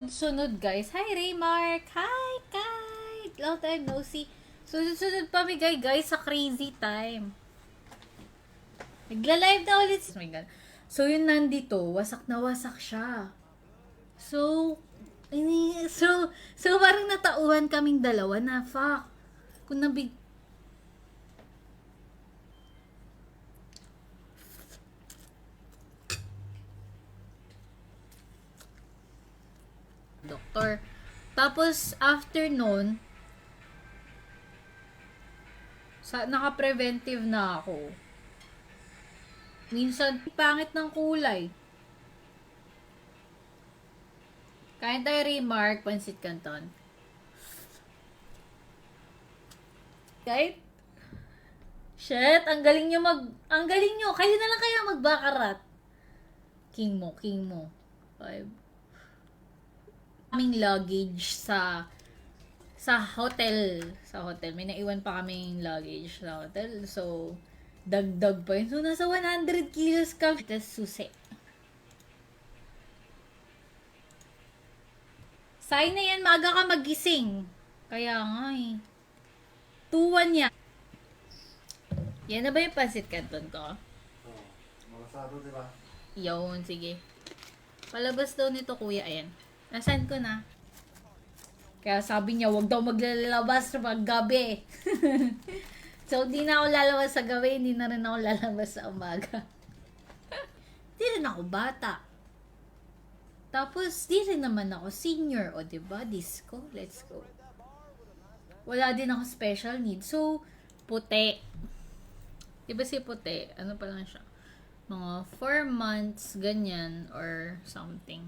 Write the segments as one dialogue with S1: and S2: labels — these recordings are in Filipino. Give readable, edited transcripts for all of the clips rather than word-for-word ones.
S1: Sunod guys. Hi Raymark! Hi Kai! Long time no see. Sunod-sunod pamigay guys sa crazy time. Nagla-live na ulit. Oh my God. So yun nandito, wasak na wasak siya. So, so parang natauhan kaming dalawa na fuck. Kung nabig... Doktor. Tapos, after nun, naka-preventive na ako. Minsan, pangit ng kulay. Kain tayo Remark, Pansit Canton. Kahit, shit, ang galing nyo, kayo na lang kaya magbakarat. King mo. Five. Kaming luggage sa hotel. May naiwan pa kaming luggage sa hotel. So, dagdag pa yun. So, nasa 100 kilos kami. Tapos, susi. Sign na yan, maaga ka magising. Kaya nga eh. 2-1 yan. Yan na ba yung Pansit Canton ko?
S2: Oo. Malasado, di ba?
S1: Yun, sige. Palabas daw nito kuya, ayan. Nasaan ko na? Kaya sabi niya, wag daw maglalabas pag gabi. So, di na ako lalabas sa gabi, hindi na rin ako lalabas sa umaga. Di rin ako bata. Tapos, di rin naman ako senior, o diba? Disco, let's go. Wala din ako special need. So, puti. Diba si puti? Ano pa lang siya? Mga 4 months, ganyan, or something.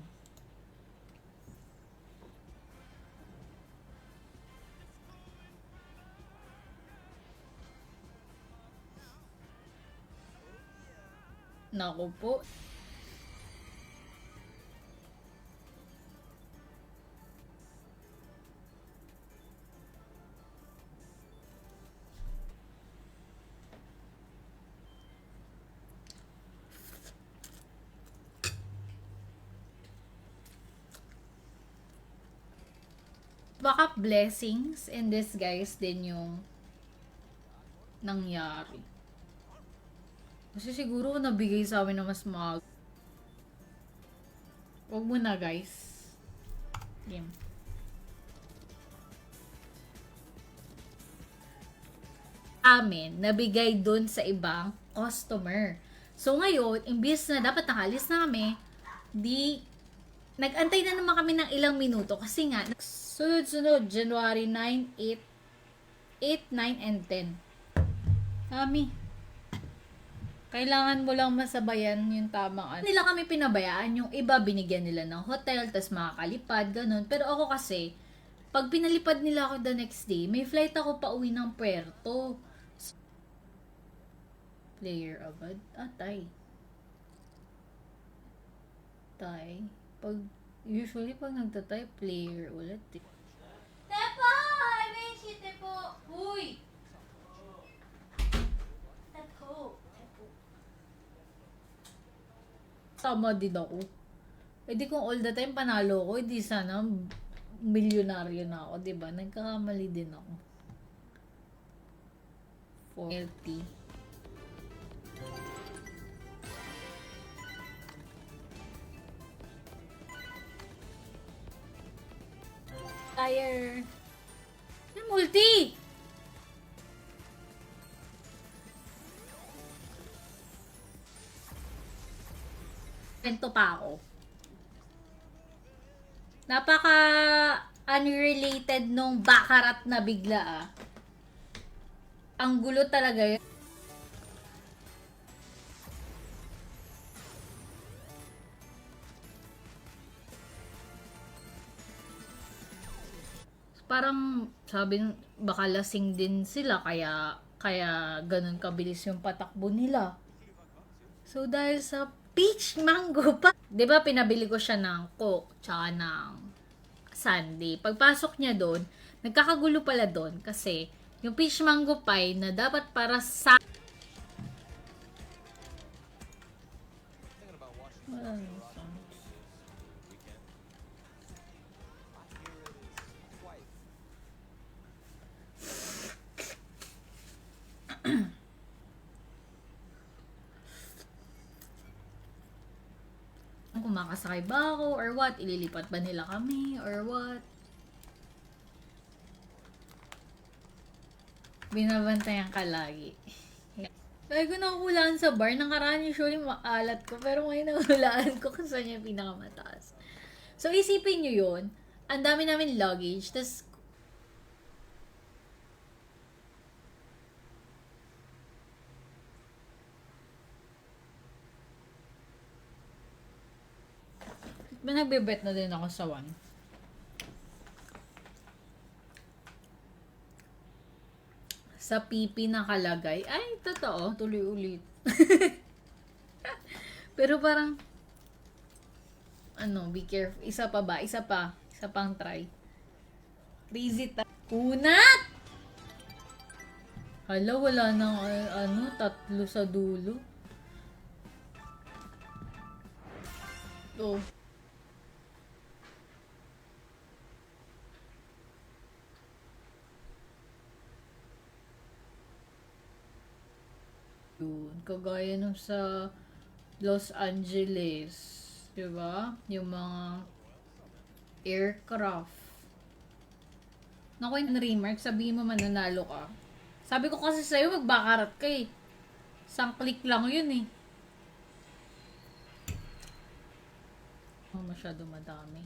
S1: Naku po. Baka blessings in disguise din yung nangyari. Kasi siguro nabigay sa amin na mas mag... Huwag mo na guys. Game. Amin, nabigay dun sa ibang customer. So ngayon, imbis na dapat nakalis na kami, nag-antay na naman kami ng ilang minuto kasi nga, sunod-sunod, January 9, 8, 9, and 10. Kami. Kailangan mo lang masabayan yung tamang ano. Nila kami pinabayaan, yung iba binigyan nila ng hotel, tas makakalipad, ganun. Pero ako kasi, pag pinalipad nila ako the next day, may flight ako pa uwi ng Puerto. Player agad? Tay. Usually pag nagtatay, player ulit. Tepo! I miss you, Tepo! Uy! Tepo! Tama din ako. Eh di kung all the time panalo ko, di sana milyonaryo na ako, di ba? Nagkakamali din ako. 40. Tire. Multi! Kwento pa ako. Napaka unrelated nung bakarat na bigla ah. Ang gulo talaga yun. Parang sabi baka lasing din sila kaya ganun kabilis yung patakbo nila. So dahil sa peach mango pa, 'di ba pinabili ko siya ng Coke tsaka ng Sunday. Pagpasok niya doon, nagkakagulo pala doon kasi yung peach mango pie na dapat para sa makakasakay ba ako or what? Ililipat ba nila kami or what? Binabantayan ka lagi. Lagi ko nakuhulaan sa bar. Nakaraan usually maalat ko. Pero ngayon nakuhulaan ko kung saan yung pinakamataas. So, isipin nyo yun. Ang dami namin luggage. Tapos, nagbebet na din ako sa one. Sa pipi nakalagay. Ay, totoo. Tuloy ulit. Pero parang, be careful. Isa pa ba? Isa pa. Isa pang try. Crazy Kunat! Hala, wala nang, tatlo sa dulo. Oh. Kagaya nung sa Los Angeles, 'di ba? Yung mga aircraft. Naku, yung remark, sabihin mo mananalo ka. Sabi ko kasi sa'yo, magbakarat ka eh. Isang click lang yun eh. Masyado madami.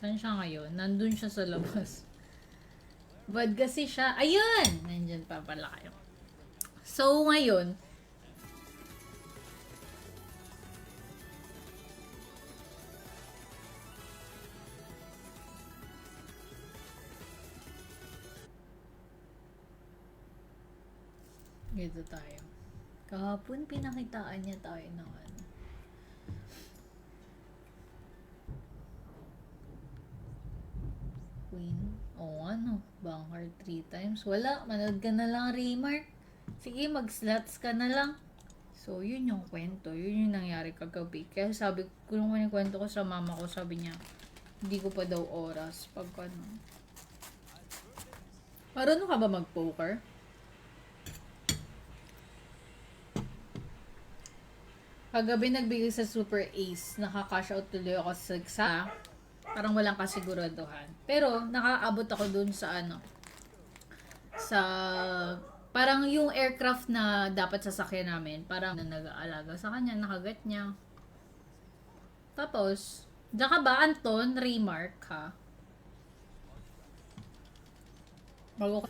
S1: Saan siya ngayon? Nandun siya sa labas. Bad kasi siya. Ayun! Nandyan pa pala kayo. So, ngayon, dito tayo. Kahapon, pinakitaan niya tayo ng ano. Queen. O bunker 3 times. Wala, manood ka na lang, remark. Sige, mag-slots ka na lang. So, yun yung kwento. Yun yung nangyari kagabi. Kaya sabi ko, nung kwento ko sa mama ko, sabi niya, hindi ko pa daw oras. Pag ano. Marunong ka ba mag-poker? Kagabi nagbigay sa Super Ace. Naka-cash out tuloy ako sa parang walang kasiguraduhan. Pero, nakaabot ako dun sa sa parang yung aircraft na dapat sasakyan namin. Parang na nag-aalaga sa kanya, nakagat niya. Tapos, diyan ka ba, Anton? Remark, ha? Bago ka.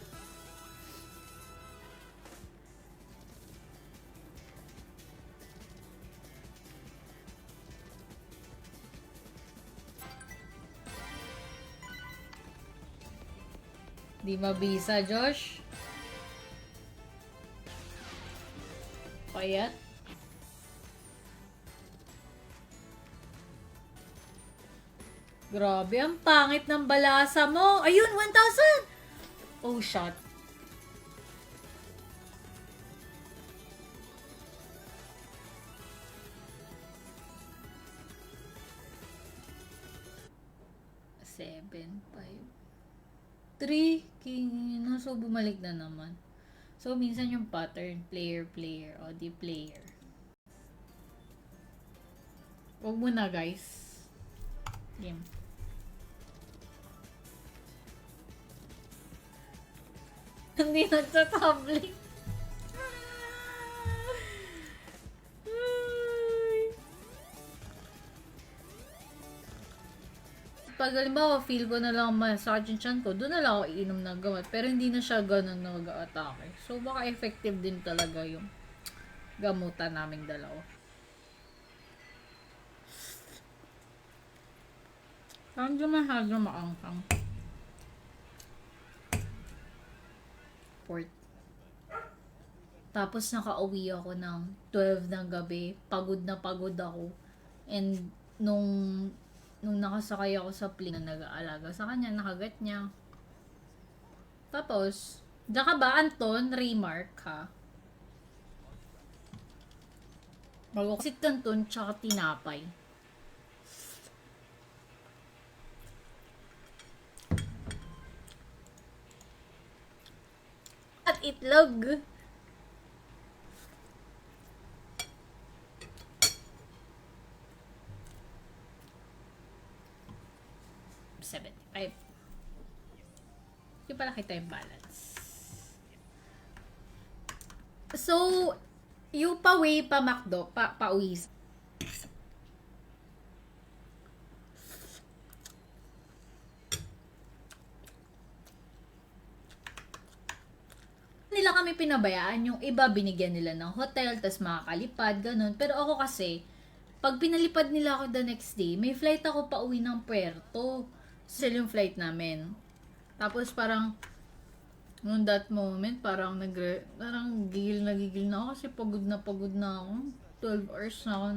S1: Di mabisa, Josh. Payat. Grabe, ang pangit ng balasa mo. Ayun, 1,000! Oh, shot. Seven, 3 king. So, bumalik na naman. So, minsan yung pattern, player, o di player. Huwag mo na, guys. Game. Hindi nagtatabling. Pag halimbawa, feel ko na lang masakit yung tiyan ko, doon na lang ako iinom ng gamot. Pero hindi na siya ganun nag-atake. So, baka effective din talaga yung gamutan naming dalawa. Hindi masyado maangkang. Port. Tapos nakauwi ako ng 12 ng gabi. Pagod na pagod ako. And nung nakasakay ako sa plane na nag-aalaga sa kanya, nakagat niya. Tapos, diyan ka ba, Anton? Remark, ha? Magkasit kanton, tsaka tinapay. At itlog. 75. Hindi pala kita yung balance. So, yung pa-way pa McDo, pa-uwi. Nila kami pinabayaan, yung iba binigyan nila ng hotel, tas makakalipad, ganun. Pero ako kasi, pag pinalipad nila ako the next day, may flight ako pa uwi ng Puerto. Sila yung flight namin. Tapos parang, noong that moment, parang gigil na ako kasi pagod na ako. 12 hours na ako